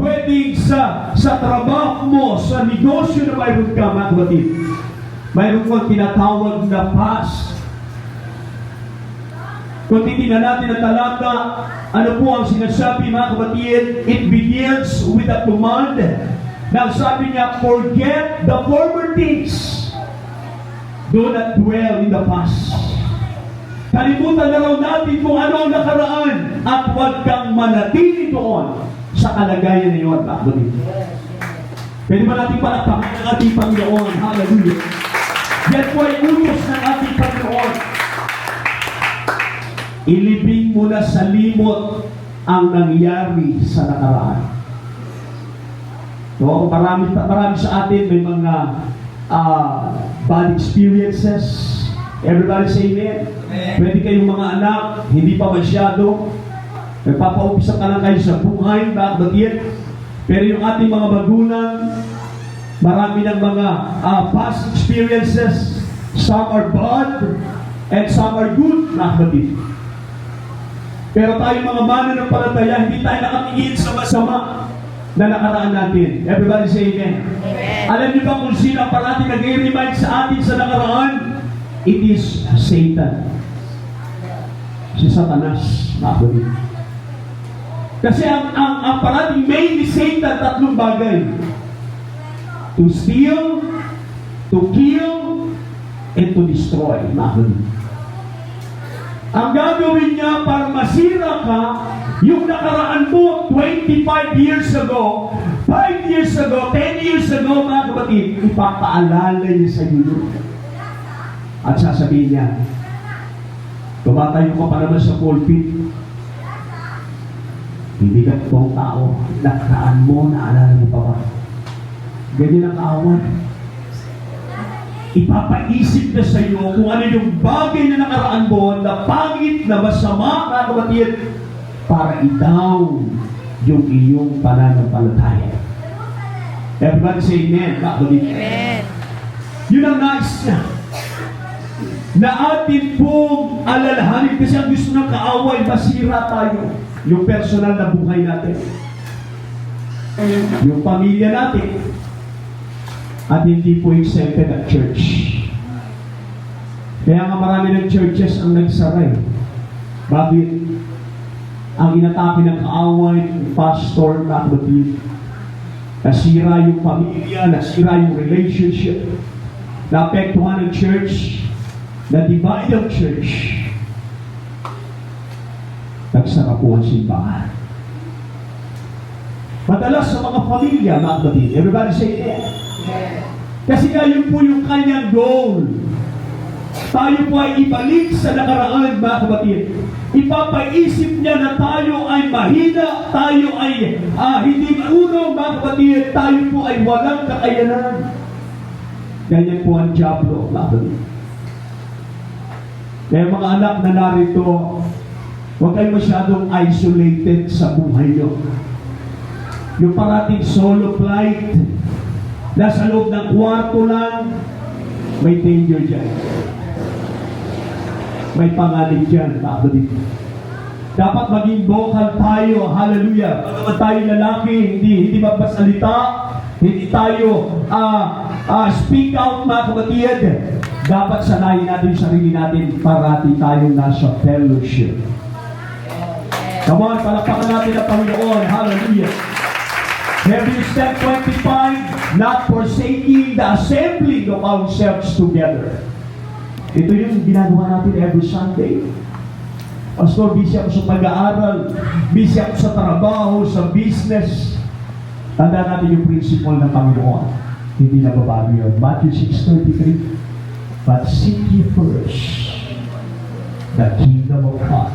pwedeng sa trabaho mo, sa negosyo na mayroon ka, mga kapatid. Mayroon kang tinatawag na past. Kung titignan natin ang talata, ano po ang sinasabi, mga kapatid? It begins with a command. Now sabi niya, forget the former things. Do not dwell in the past. Kalimutan na raw natin kung ano ang nakaraan at huwag kang manatili doon sa kalagayan na yun, mga kapatid. Pwede ba natin palakpakan ng ating Panginoon? Hallelujah. Yan po ay utos ng ating Panginoon. Ilibing mo na sa limot ang nangyari sa nakaraan. So, marami sa atin may mga bad experiences. Everybody say amen. Pwede kayong mga anak, hindi pa masyado. Nagpapaumpisa ka lang kayo sa buhay, bakit? Pero yung ating mga magulang, marami ng mga past experiences. Some are bad and some are good, bakit? Pero tayo mga mananampalataya, hindi tayo nakatingin sa masama na nakaraan natin. Everybody say amen. Amen. Alam niyo ba kung sino ang parating nag-remind sa atin sa nakaraan? It is Satan. Si Satanas, nakapagin. Kasi ang parating main ni Satan, tatlong bagay. To steal, to kill, and to destroy. Nakapagin. Ang gagawin niya para masira ka, yung nakaraan mo 25 years ago, 5 years ago, 10 years ago, mga kapatid, ipapaalala niya sa iyo. At sasabihin niya, tumatayo ka pa naman sa pulpit. Hindi ka totoong tao. Nakaraan mo, naalala mo pa ba? Ganyan ang kawan. Ipapaisip na sa iyo kung ano yung bagay na nakaraan mo na pangit, na masama, mga kapatid, para i-down yung iyong pananampalataya. Everybody say amen, mga kapatid. Amen. Yun ang nais niya. Na atin pong alalahanin kasi ang gusto ng kaaway, masira tayo. Yung personal na buhay natin. Yung pamilya natin. At hindi po exempted at church. Kaya nga marami ng churches ang nagsaray. Bakit? Ang inatake ng kaaway, ng pastor, nakapatid. Nasira yung pamilya, nasira yung relationship. Naapektuhan ng church, na-divide ang church. Nagsara po ang simbahan. Madalas sa mga pamilya, nakapatid. Everybody say yeah. Kasi nga yun po yung kanyang goal. Tayo po ay ibalik sa nakaraan, mga kapatid. Ipapaisip niya na tayo ay mahina, tayo ay hindi marunong, mga kapatid. Tayo po ay walang kakayanan. Ganyan po ang diablo, mga kapatid. Kaya mga anak na narito, huwag kayo masyadong isolated sa buhay nyo. Yung parating solo flight, nasa loob ng kwarto lang, may danger dyan. May panganib dyan, kapatid. Dapat maging vocal tayo, hallelujah. Pagkaman tayo lalaki, hindi magpasalita, hindi tayo speak out, mga kapatid. Dapat sanayin natin yung sarili natin parati tayong nasa fellowship. Come on, palakpakan natin ang Panginoon, hallelujah. Hebrews 10:25, not forsaking the assembling of ourselves together. Ito yung ginagawa natin every Sunday. Pastor, busy ako sa pag-aaral, busy ako sa trabaho, sa business. Tandaan natin yung principle ng Panginoon. Hindi na babago yun. Matthew 6:33, but seek ye first the kingdom of God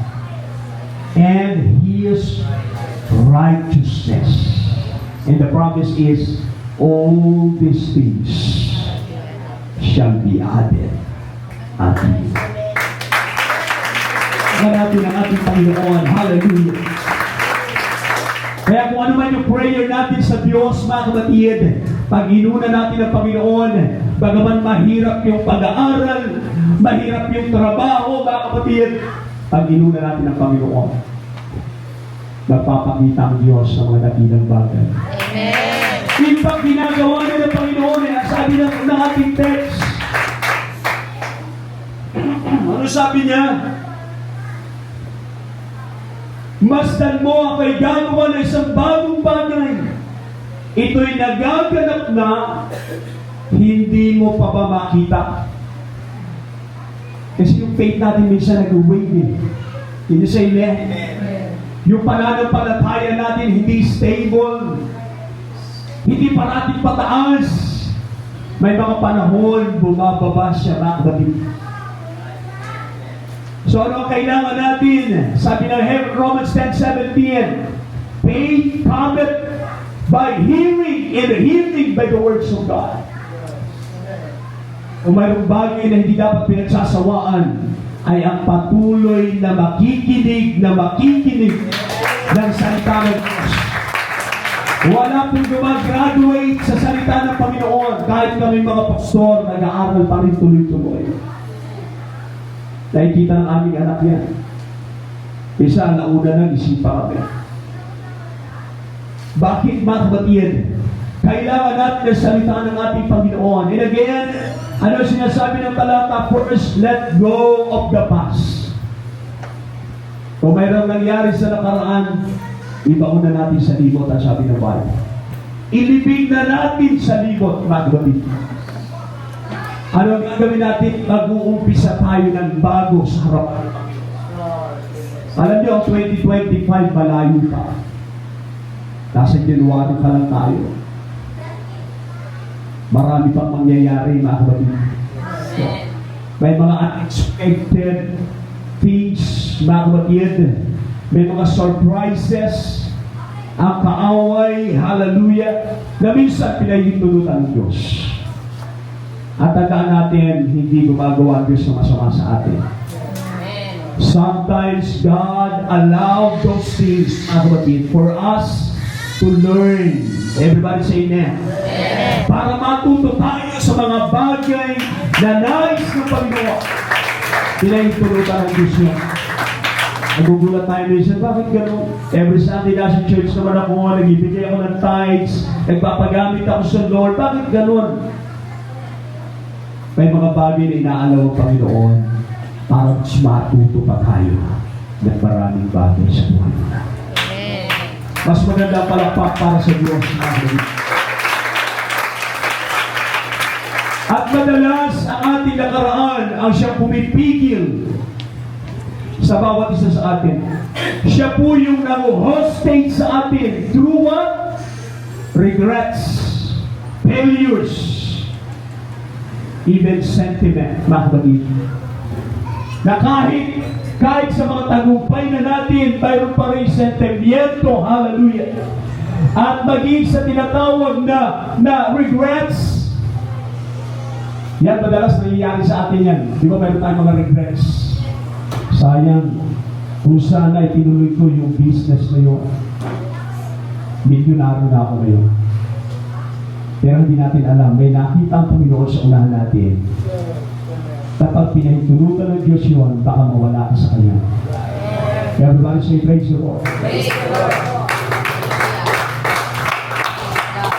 and His righteousness. And the promise is, all these things shall be added unto you. Natin ang ating Panginoon. Hallelujah. Kaya kung ano man yung prayer natin sa Diyos, mga kapatid, pag inuna natin ang Panginoon, bagaman mahirap yung pag-aaral, mahirap yung trabaho, mga kapatid, pag inuna natin ang Panginoon, magpapakita ang Diyos sa mga dakilang bagay. Amen. In fact, ginagawa na ng Panginoon sabi ng ating text. Ano sabi niya? Masdan mo ako'y gagawa ng isang bagong bagay. Ito'y nagaganap na hindi mo pa ba makita? Kasi yung faith natin minsan nag-wave eh. Can you say amen? Yung pananampalataya natin hindi stable. Hindi parating pataas. May mga panahon bumababa siya, mga kapatid. So ano ang kailangan natin? Sabi ng Romans 10:17, faith cometh by hearing, and hearing by the words of God. Kung mayroong bagay na hindi dapat pinagsasawaan, ay ang patuloy na makikinig ng salita ng Diyos. Wala pong gumagraduate sa salita ng Panginoon. Kahit kami mga pastor, nag-aaral pa rin tuloy-tuloy. Nakikita ng aming anak yan. Isa, nauna na, isipa kami. Bakit, mga kapatid? Kailangan natin ang salita ng ating Panginoon. And again, ano sinasabi ng talata? First, let go of the past. Kung mayroong nangyari sa nakaraan, ibaon na natin sa libot ang sabi ng Bible. Ilibig na natin sa libot, mga kapatid. Ano ang gagawin natin? Mag-uumpisa tayo ng bago sa harapan ng Panginoon. Alam niyo, ang 2025 malayo pa. Nasa January pa lang tayo. Marami pang mangyayari, mga kapatid. May mga unexpected things, mga kapatid. May mga surprises. Ang kaaway, hallelujah, na minsan pinahintulutan ng Diyos. At tandaan natin, hindi gumagawa ang Diyos na masama sa atin. Sometimes God allowed those things, mga kapatid, for us to learn. Everybody say amen. Para matuto tayo sa mga bagay na nais ng Panginoon. Pinahintulutan ng Diyos yun. Nagugulat tayo minsan, bakit gano'n? Every Sunday nasa church naman ako, nagbibigay ako ng tithes, nagpapagamit ako sa Lord, bakit gano'n? May mga bagay na inaalaw ang Panginoon para mas matuto pa tayo ng maraming bagay sa buhay na. Mas maganda palakpak para sa Diyos. At madalas ang ating nakaraan ang siyang pumipigil sa bawat isa sa atin. Siya po yung nag-hostage sa atin through what? Regrets, failures, even sentiment, mga kapatid. Na kahit sa mga tagumpay na natin, mayroon pa rin sentimiento, hallelujah. At maging sa tinatawag na regrets, yan madalas nangyayari sa atin yan. Di ba mayroon tayong mga regrets? Sayang, kung sana itinuloy ko yung business na yun, milyonaryo na ako ngayon. Pero hindi natin alam, may nakita ang Panginoon sa unahan natin. Kapag pinahintulutan ng Diyos yun, baka mawala ka sa Kanya. Everybody say, praise the Lord. Praise the Lord.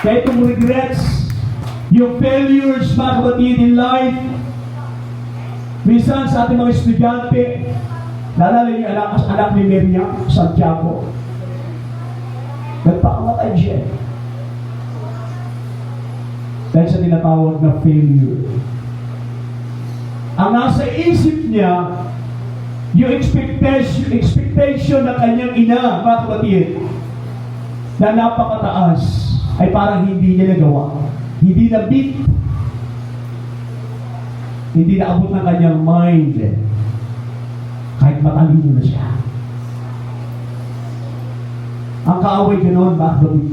Kaya itong regrets, yung failures, mga kapatid in life, minsan sa ating mga estudyante, naalala niyo anak ni Miriam, Santiago, nagpakamatay siya. Dahil sa tinatawag na failure. Ang nasa isip niya, yung expectation ng kanyang ina, mga kapatid, na napakataas, ay parang hindi niya nagawa. Hindi na-beat. Hindi naabot ng kanyang mind. Kahit matalino na siya. Ang kaaway ganoon, mga kapatid.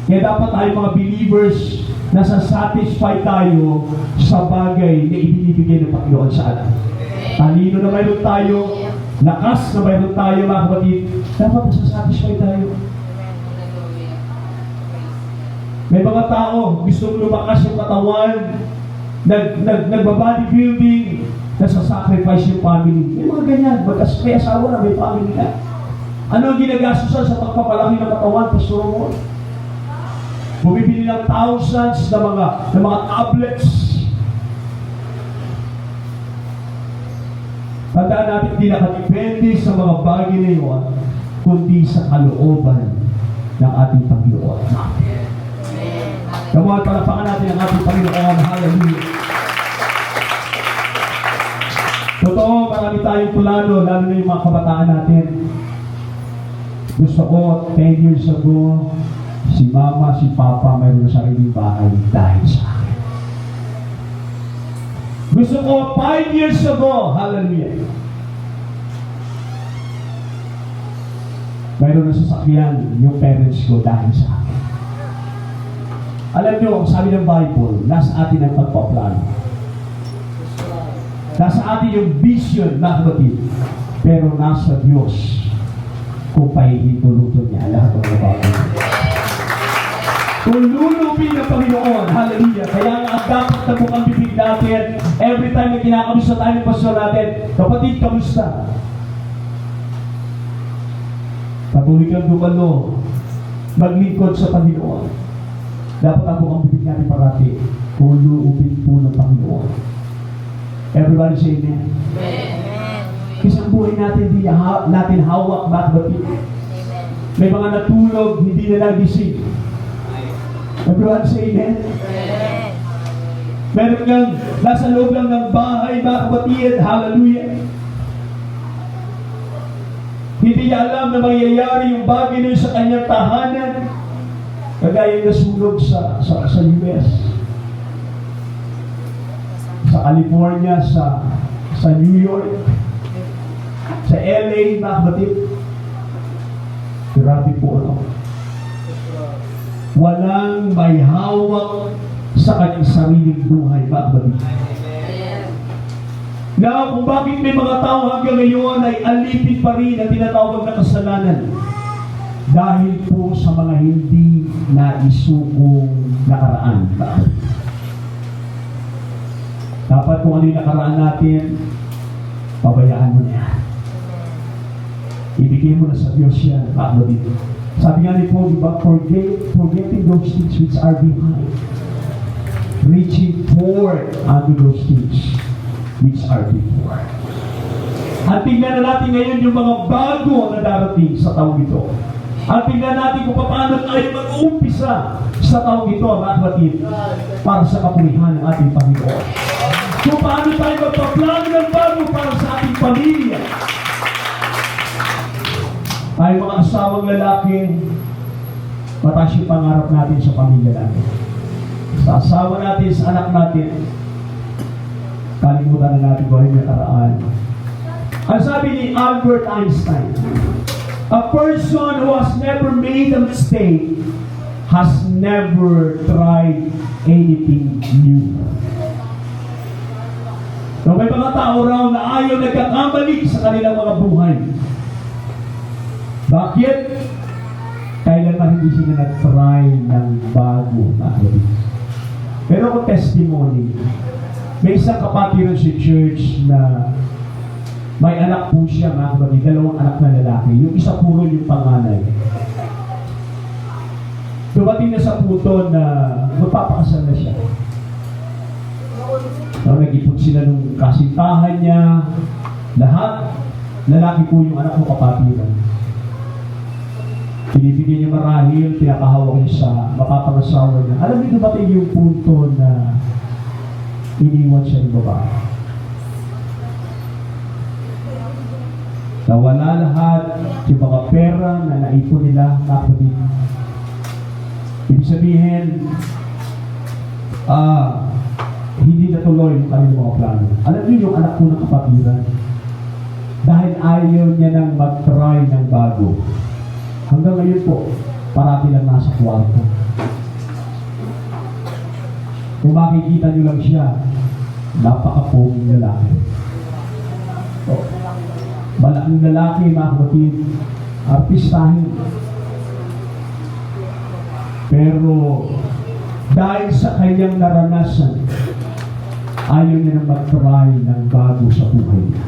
Kaya dapat tayo mga believers na satisfy tayo sa bagay na ibinibigay ng Panginoon sa atin. Talino na mayroon tayo, lakas na mayroon tayo, mga kapatid, dapat satisfy tayo. May mga tao, gustong lumakas yung katawan, nagbabody building, nasa-sacrifice yung family. May mga ganyan, may asawa na, may family na. Ano ang ginagastusan sa pagpapalaki ng katawan, Pastor Romon? Bumibili ng thousands na mga tablets. Tandaan natin, hindi nakadepende sa mga bagay na yun, kundi sa kalooban ng ating Panginoon. Kamuha, palapakan natin ang ating Panginoon. Hallelujah. Totoo, marami tayong plano, lalo na yung mga kabataan natin. Gusto ko, 10 years ago, si Mama, si Papa, mayroon na sariling bahay dahil sa akin. Gusto ko, 5 years ago, hallelujah, mayroon na sasakyan yung parents ko dahil sa akin. Alam nyo, ang sabi ng Bible, nasa atin ang pagpaplano. Nasa atin yung vision, mga kapatid. Pero nasa Diyos kung pahihintulutan niya lahat ng mga bagay. Kung lulupin ng Panginoon, hallelujah, kaya nga dapat na bukang bibig natin, every time na kinakamusta tayo ng pastor natin, kapatid, kamusta? Patuloy kang dumalo, maglingkod sa Panginoon. Dapat ang bukang bibig natin parati, kung lulupin po ng Panginoon. Everybody say amen. Amen. Kasi ang buhay natin, hindi natin hawak, bakit? May mga natulog, hindi na nagising. Everyone say amen. Amen. Meron kang nasa loob lang ng bahay, mga kapatid, hallelujah. Hindi niya alam na mangyayari yung bagay na yun sa kanyang tahanan. Kagaya nasunog sa US. Sa California, sa New York, sa LA, mga kapatid. Grabe po, ano? Walang may hawak sa kanyang sariling buhay, mga kapatid. Na kung bakit may mga tao hanggang ngayon ay alipin pa rin ang tinatawag na kasalanan. Dahil po sa mga hindi naisukong nakaraan. Dapat kung ano yung nakaraan natin, pabayaan mo na yan. Ibigay mo na sa Diyos yan, kapatid. Sabi nga ni Paul, diba, forgetting those things which are behind, reaching forward unto those things which are before. At tingnan na natin ngayon yung mga bago na darating sa taong ito. At tingnan natin kung paano tayo mag-uumpisa sa taong ito, mga kapatid, para sa kapulihan ng ating Panginoon. Kung paano tayo magpaplano ng bago para sa ating pamilya. Tayo mga asawang lalaki, mataas yung pangarap natin sa pamilya natin. Sa asawa natin, sa anak natin, kalimutan na natin kung ano yung nakaraan. Ang sabi ni Albert Einstein, a person who has never made a mistake has never tried anything new. So may mga tao raw na ayaw nagkakamali sa kanilang mga buhay. Bakit? Kailanman hindi sila nag-try ng bago na habit. Pero kung testimony, may isang kapatiran si church na may anak po siya, mga kapatid, dalawang anak na lalaki. Yung isa puro yung panganay. Dumating na sa puto na magpapakasal na siya. So, nag-ipon sila nung kasintahan niya. Lahat, lalaki po yung anak mo kapatiran. Pinibigyan niya marahil, pinakahawak niya sa mapapangasawa niya. Alam niyo dumating yung punto na iniwan siya ng babae. Nawala lahat yung mga pera na naipon nila, kapatid. Ibig sabihin, hindi natuloy yung kanilang mga plano. Alam niyo yung anak ko ng kapatiran, dahil ayaw niya nang mag-try ng bago. Hanggang ngayon po, parati lang nasa kwarto. Kung makikita niyo lang siya, napaka-poging lalaki. So, malaking lalaki, mga kapatid, artistahin. Pero, dahil sa kanyang naranasan, ayaw niya na mag-try ng bago sa buhay niya.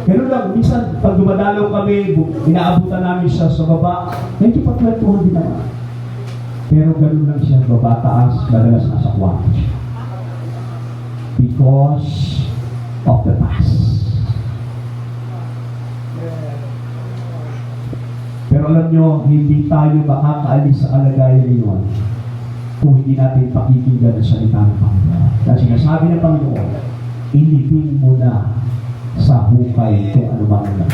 Ganun lang, minsan pag dumadalaw kami, inaabutan namin siya sa baba, medyo pagkwentuhan din naman. Pero ganun lang siya, baba, taas, madalas nasa kwarto siya. Because of the past. Pero alam nyo, hindi tayo makakaalis sa kalagayan ngayon kung hindi natin pakikinggan ang salita ng Panginoon. Kasi sinasabi ng Panginoon, ilibing mo na sa hukay kung ano man ang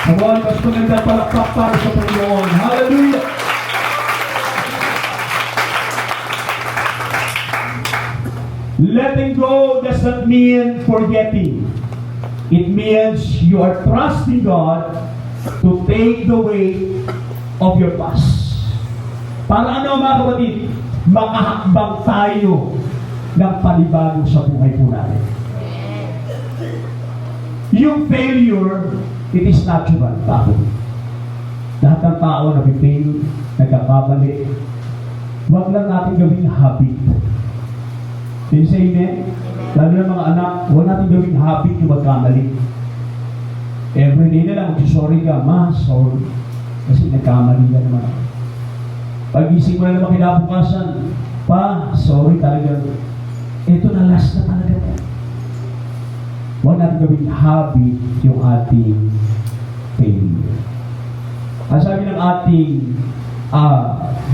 Come on, mas maganda palakpak para sa Panginoon. Hallelujah! Letting go does not mean forgetting. It means you are trusting God to take the weight of your past. Para ano mga kapatid? Makahakbang tayo ng panibago sa buhay po natin. Yung failure, it is natural. Bakit? Lahat ng tao na fail, nagkakabali. Huwag lang natin gawing habit. Can you say amen? Lalo ng mga anak, huwag natin gawing habit yung magkamali. Every day na lang, sorry ka, ma, sorry. Kasi nagkamali ka naman. Pag-isip mo na naman kinabukasan, pa, sorry talaga. Ito na last na talaga. Huwag natin gawing habit yung ating failure. Ang sabi ng ating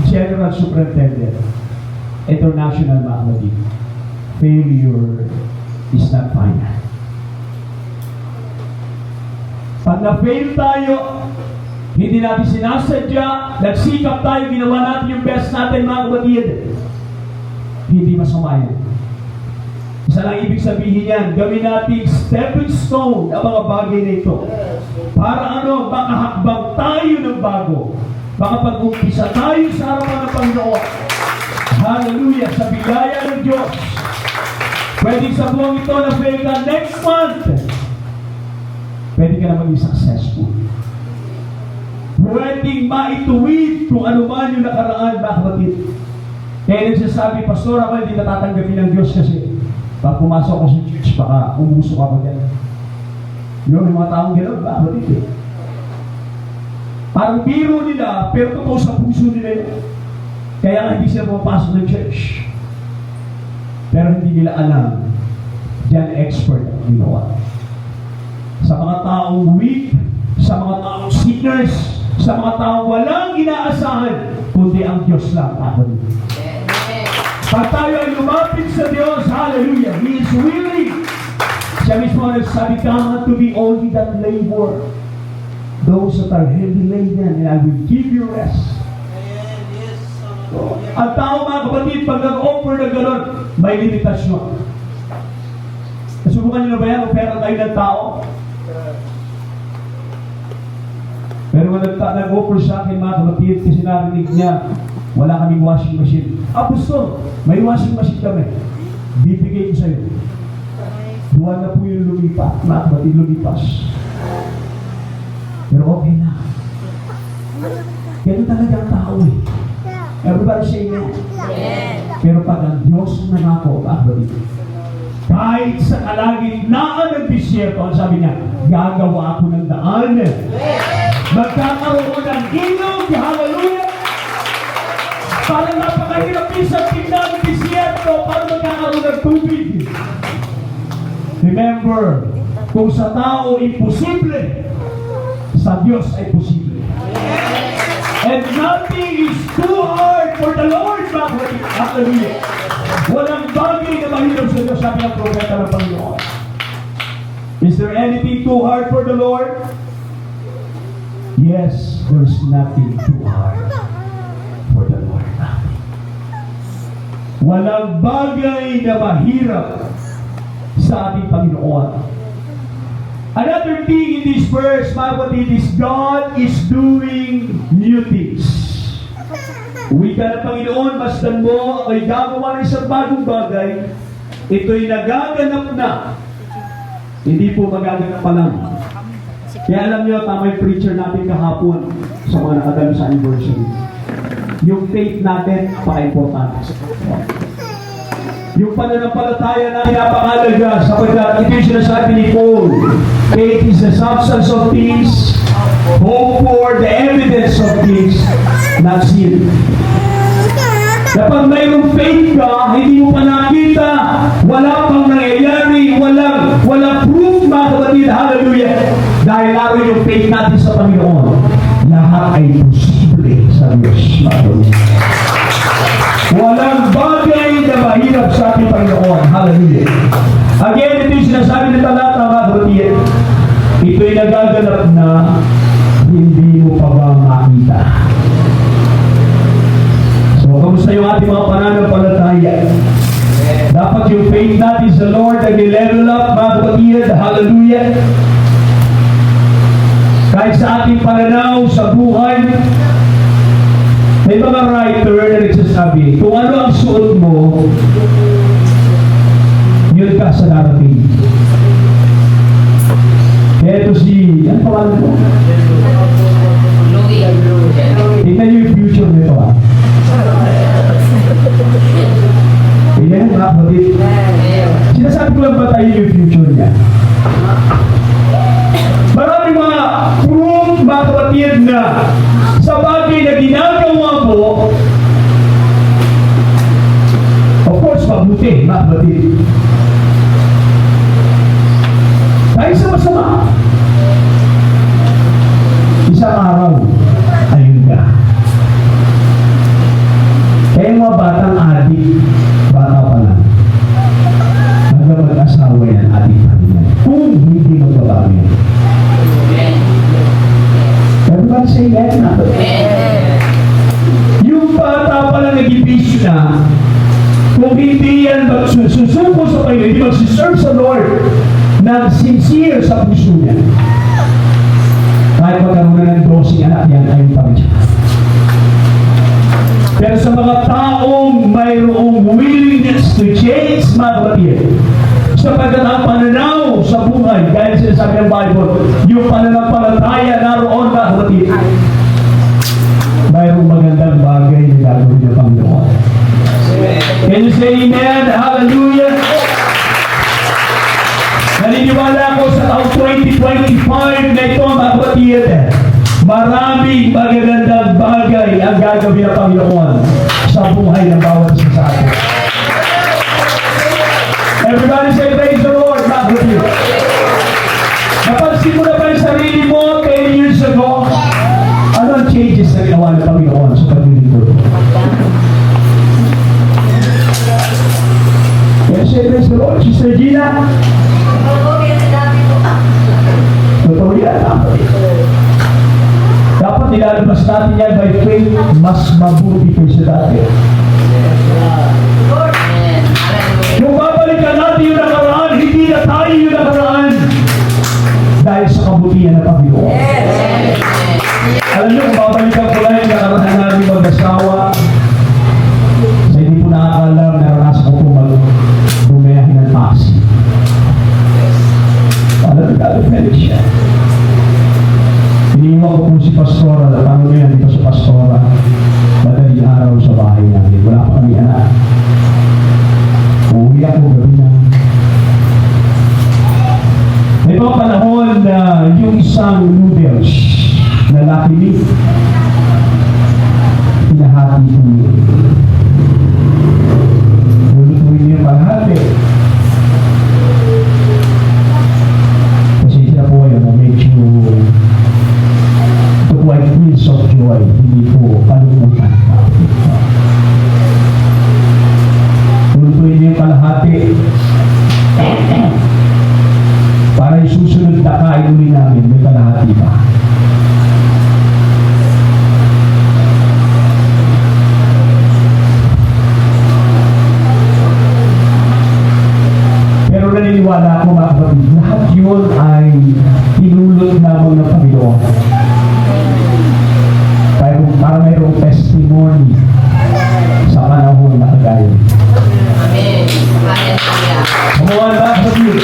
General Superintendent, International Mahmoudi, failure is not final. Pag na-fail tayo, hindi natin sinasadya, nagsikap tayo, ginawa natin yung best natin mga kapatid, hindi masama yan. Isa lang ibig sabihin yan, gawin natin stepping stone ang mga bagay na ito. Para ano, makahakbang tayo ng bago. Makapag-umpisa tayo sa harapan ng Panginoon. Hallelujah! Sa bigaya ng Diyos. Pwedeng sa buwang ito na fail ka next month. Pwede ka na maging successful. Pwedeng maituwid kung ano man yung nakaraan, mga kapatid. Kaya nagsasabi, Pastor, ako hindi natatanggapin ng Diyos kasi pag pumasok ako sa church, baka umusok ako dyan. Yun, yung mga taong gano'n, mga kapatid eh. Parang biro nila, pero totoo sa puso nila yun. Kaya nga hindi sila pumapasok ng church. Pero hindi nila alam, diyan expert ang ginawa. Sa mga taong weak, sa mga taong sinners, sa mga taong walang inaasahan, kundi ang Diyos lang. Pag tayo ay lumapit sa Diyos, hallelujah, He is willing. Siya mismo nagsabi, come to me only that labor, those that are heavy laden, and I will give you rest. Ang tao mga kapatid, pag nag-offer na gano'n, may limitasyon. Nasubukan nyo na ba yan? Opera tayo ng tao? Pero nag-offer sa akin mga kapatid, kasi narinig niya, wala kaming washing machine. Apostol, may washing machine kami. Bibigay ko sa'yo. Buwan na po yung lumipas. Mga kapatid, lumipas. Pero okay na. Ganun talaga ang tao eh. Everybody say amen. Pero pag ang Diyos nangako, kahit sa kalagitnaan ng disyerto, ang sabi niya, gagawa ako ng daan. Magkakaroon ng ilog, hallelujah. Parang napakahirap isang tingnan ng disyerto para magkakaroon ng tubig. Remember, kung sa tao imposible, sa Diyos ay posible. And nothing is too hard for the Lord, hallelujah. Walang bagay na mahirap sa Diyos, sabi ang propeta ng Panginoon. Is there anything too hard for the Lord? Yes, there's nothing too hard for the Lord. Walang bagay na mahirap sa ating Panginoon. Another thing in this verse, my kapatid, is God is doing new things. Wika ng Panginoon, masdan mo ay gagawa ng isang bagong bagay. Ito'y nagaganap na. Hindi po magaganap pa lang. Kaya alam nyo, tama yung preacher natin kahapon sa mga nakadalo sa anniversary. Yung faith natin, paka-importante. Yung pananampalataya na pinapakalaga sapagkat ito yung sinasabi ni Paul. Faith is the substance of things, hope for the evidence of things not seen. Kapag mayroong faith ka, hindi mo pa nakita, wala pang nangyayari, walang proof, mga kapatid, hallelujah. Dahil laro yung faith natin sa Panginoon, lahat ay posible sa Diyos. Walang bagay na mahirap sa ating Panginoon, hallelujah. Again, ito yung sinasabi ng talata, mga kapatid, ito'y nagaganap na hindi mo pa ba makita. So, kamusta yung ating mga pananampalataya? Dapat yung faith natin sa Lord ay level up, mga kapatid, hallelujah. Kahit sa ating pananaw sa buhay, may mga writer na nagsasabi, kung ano ang suot mo, yun ka sa darating. Kaya ito si, ano pangalan mo? Tingnan niyo yung future nito, ah. Tingnan niyo, mga kapatid. Sinasabi ko lang ba tayo yung future niya? Maraming mga proof, mga kapatid, na sa bagay na ginagawa mo, of course, mabuti, mga kapatid. Kahit sa masama, isang araw, ayun ka. Kaya mga batang adik, bata pa lang, hanggang mag-asawa yan, adik pa rin yan. Kung hindi magbabago yan. Everybody say yes na. Yung bata pa lang nag-ibis na, kung hindi yan magsusuko sa Panginoon, hindi magsiserve sa Lord, ng sincere sa puso niya. Kahit magkaroon na ng 12 anak, yan ay pa rin siya. Pero sa mga taong mayroong willingness to change, mga kapatid, sapagkat ang pananaw sa buhay, dahil sinasabi ng Bible, yung pananampalataya naroon, mga kapatid, mayroong magandang bagay na gagawin ng Panginoon. Can you say amen? Hallelujah! Naniniwala ko sa taong 2025 na ito, mga kapatid, maraming magagandang bagay ang gagawin ng Panginoon sa buhay ng bawat isa sa atin. Everybody say praise the Lord, mga kapatid. Napansin mo na ba yung sarili mo 10 years ago? Ano ang changes na ginawa ng Panginoon sa paglilingkod? Kaya say praise the Lord, Sister Gina. Totoo yan. Dapat nilalabas natin yan by faith, mas mabuti kaysa dati. Kung babalikan natin yung nakaraan, hindi na tayo yung nakaraan dahil sa kabutihan ng Panginoon. Alam nyo, kung babalikan ko lang yung nakaraan natin mag-asawa, sa hindi po nakakalam, naranasan ko po mag-bumayahin ng taxi. Alam nyo, gagawin siya. Iniwan ko po si Pastora, at ano na yan, di pa si Pastora, madaling araw sa bahay namin. Wala pa kami anak. Uuwi ako gabi na. May mga panahon na yung isang noodles na Lucky Me, pinahati ko yun. Lulutuin niyo yung kalahati. Kasi sila po yun na medyo ito po ay feels of joy, hindi po kalungkutan. Lulutuin niyo yung kalahati. Para yung susunod na kain ulit namin, may kalahati pa. Pero naniniwala ako, mga kapatid, lahat yun ay tinulot naman ng Panginoon. Para mayroong testimony sa panahon na kagaya. Amen. Hallelujah. Kumuha ba, kapatid?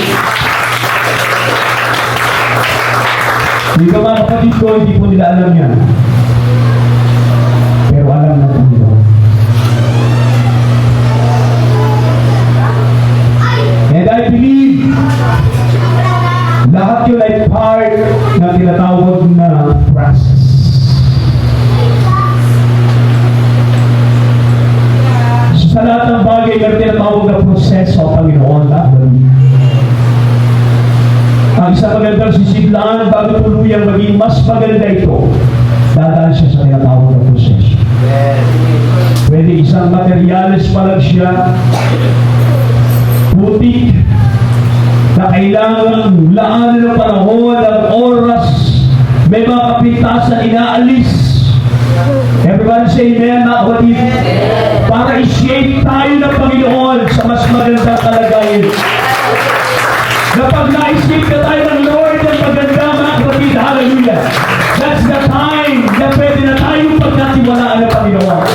Hindi ka mga kapatid ko, hindi po nila alam yan. Pero alam na Panginoon. meron tinatawag na proseso ang Panginoon. Ang isang magandang sisidlaan bago tuluyang maging mas maganda ito, dadaan siya sa tinatawag na proseso. Pwede isang materyales pa lang siya, putik, na kailangan laan ng panahon, ng oras, may mga kapintasan inaalis. Everybody say amen, mga kapatid. Para i-shape tayo ng Panginoon sa mas magandang kalagayan. Kapag na-shape na tayo ng Lord ng maganda, mga kapatid, hallelujah. That's the time na pwede na tayong pagkatiwalaan ng Panginoon.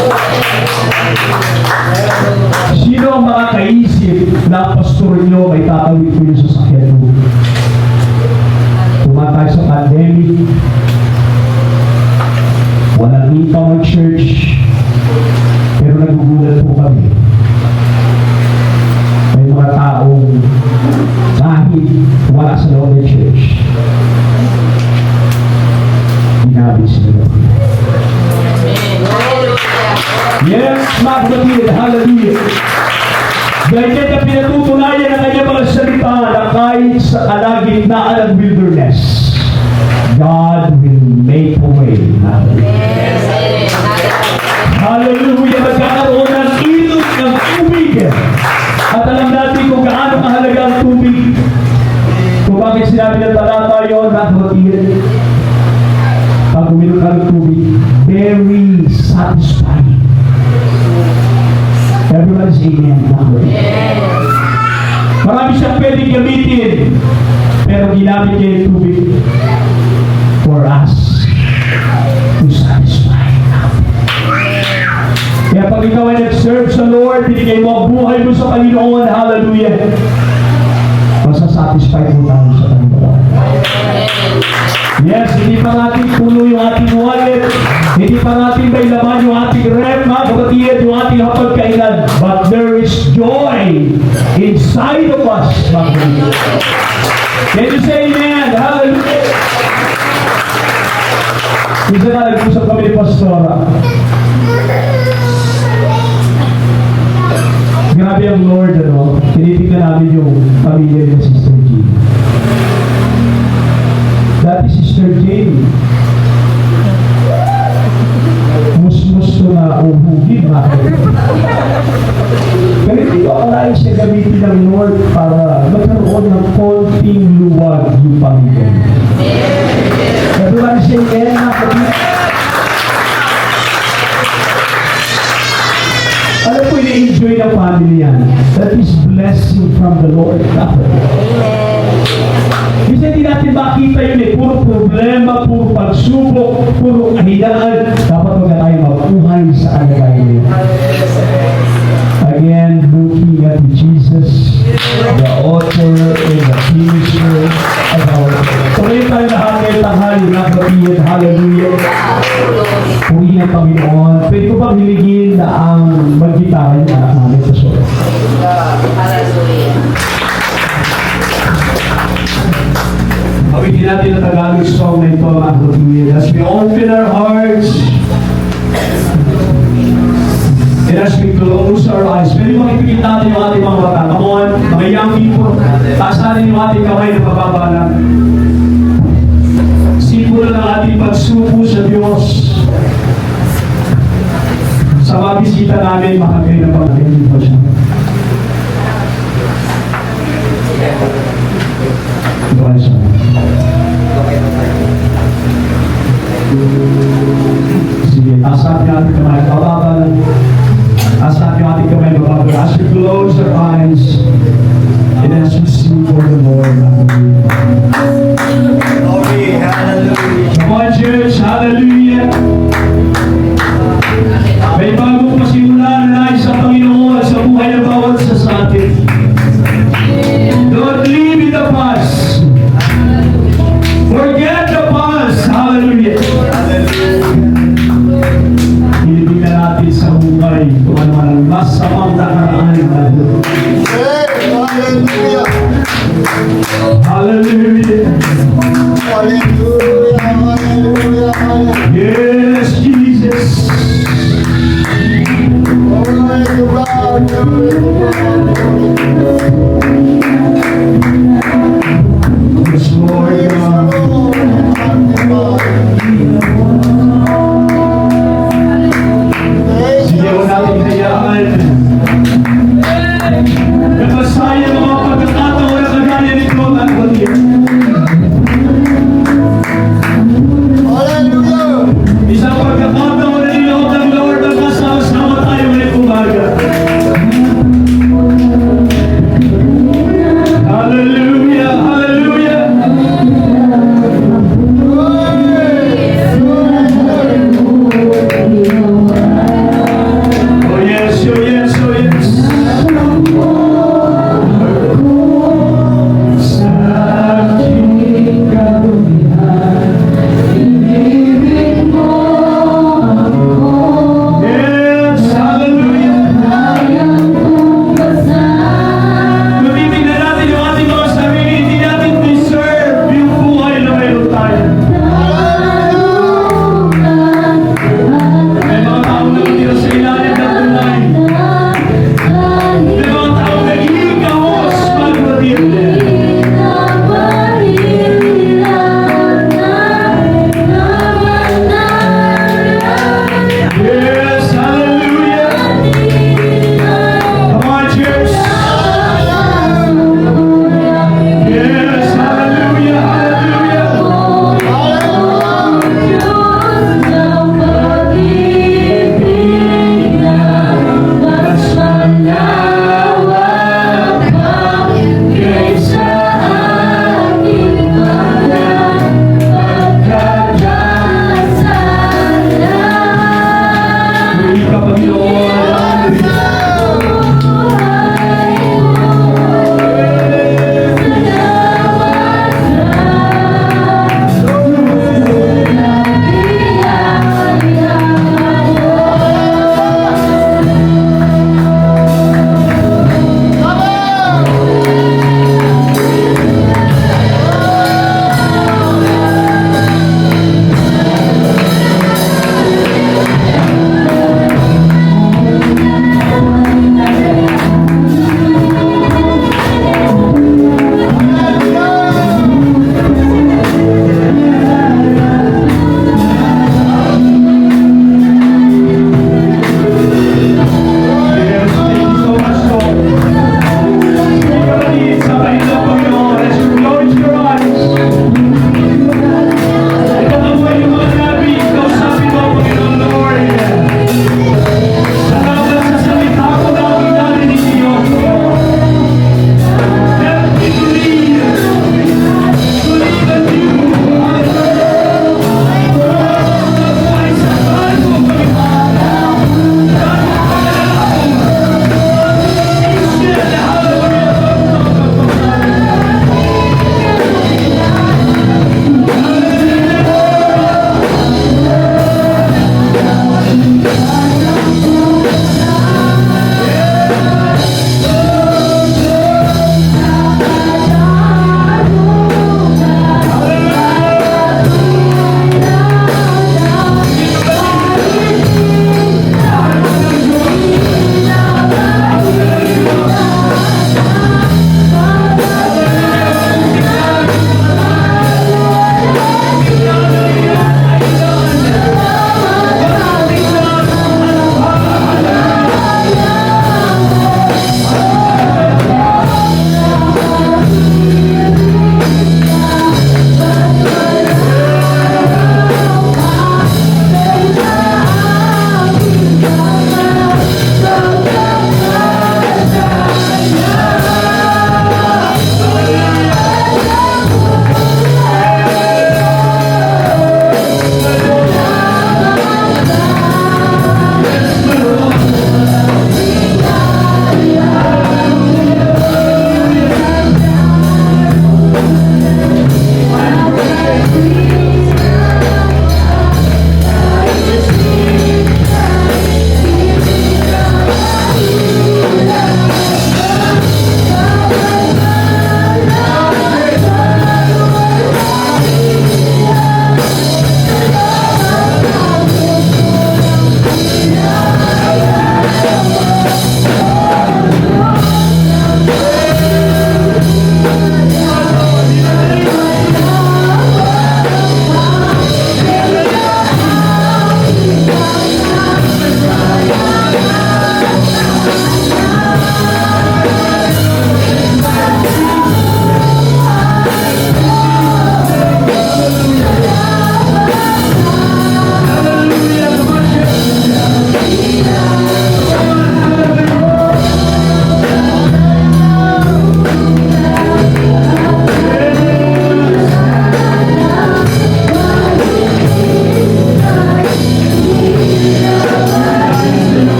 Sino ang makakaisip na ang pastor nyo may tatawid ko yung sasakyan mo? Tumatay sa pandemic, walang ikaw ang church, pero nagugulat po kami. May mga taong kahit wala sa loob ng church, ginamit sila. Yes, mga kapatid, hallelujah. Ganyan na pinatutunayan ang kanyang mga salita na kahit sa kalagitnaan ng wilderness, God will make a way. Hallelujah! Magkakaroon ng ilog ng tubig. At alam natin kung gaano kahalaga ang tubig. Kung bakit sinabi ng talata yun, nakakapatid, pag uminom ka ng tubig, very satisfying. Everyone say amen. Marami siyang pwedeng gamitin, pero ginamit niya yung tubig for us to satisfy. Kaya pag ikaw ay nag-serve sa Lord, binigay mo ang buhay mo sa Panginoon, hallelujah, masasatisfy mo tayo sa Panginoon. Yes, hindi pa natin puno yung ating wallet, hindi pa natin may laman yung ating rep, mga kapatid, yung ating hapagkainan, but there is joy inside of us, mga kapatid. Can you say amen? Hallelujah! Isa na nag-usap kami ni Pastora. Grabe ang Lord, ano? Tinitignan namin yung pamilya ni Sister Jean. Dati Sister Jean, mus-mus to na uhugin, mga kapatid. Pero hindi ko akalain siya gamitin ng Lord para magkaroon ng konting luwag yung pamilya. Everyone say amen, mga kapatid. Alam po, ina-enjoy ng family yan. That is blessing from the Lord. Kasi hindi natin makita yun eh. Puro problema, puro pagsubok, puro kahinaan. Dapat huwag na tayo mabuhay sa kalagayan. Again, looking at Jesus, the author and the finisher of our faith. Tuloy tayo na hanggang tanghali, mga kapatid. Hallelujah. Puri ng Panginoon. Pwede ko bang hiligin na ang mag-gitara yung anak namin sa solo? Hallelujah. Pagiging natin ang Tagalog song na ito, mga kapatid. As we open our hearts, and as we close our eyes, pwede makipigit natin yung ating mga mata. Come on, mga young people, taasanin yung ating kamay na pababa lang. Simbolo ng ating pagsuko sa Diyos. Sa mga bisita namin, makagay na pagkain po siya. Ito ay siya. Sige, taasap niyo ating kamay, pababa lang. Taasap niyo ating kamay, pababa lang. As we close our eyes, and as we sing for the Lord. Glory, hallelujah. Come on, church, hallelujah. May bagong pasimula na nais sa Panginoon sa buhay ng bawat isa sa atin. Don't live in the past. Forget the past. Hallelujah. Ilibig na natin sa buhay kung ano man ang masamang nakaraan ng mundo. Hallelujah. Hallelujah. Hallelujah. Hallelujah. Hallelujah. Yes, Jesus. Glory to God.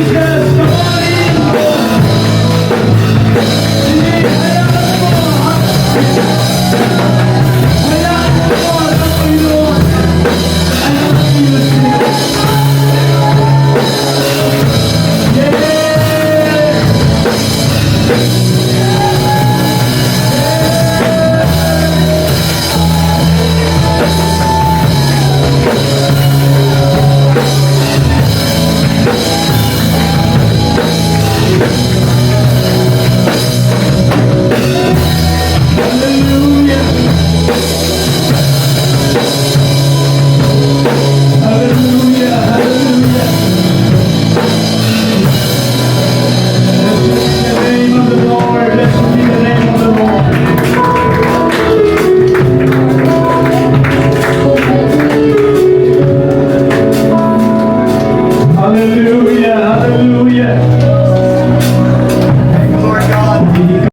Praise God!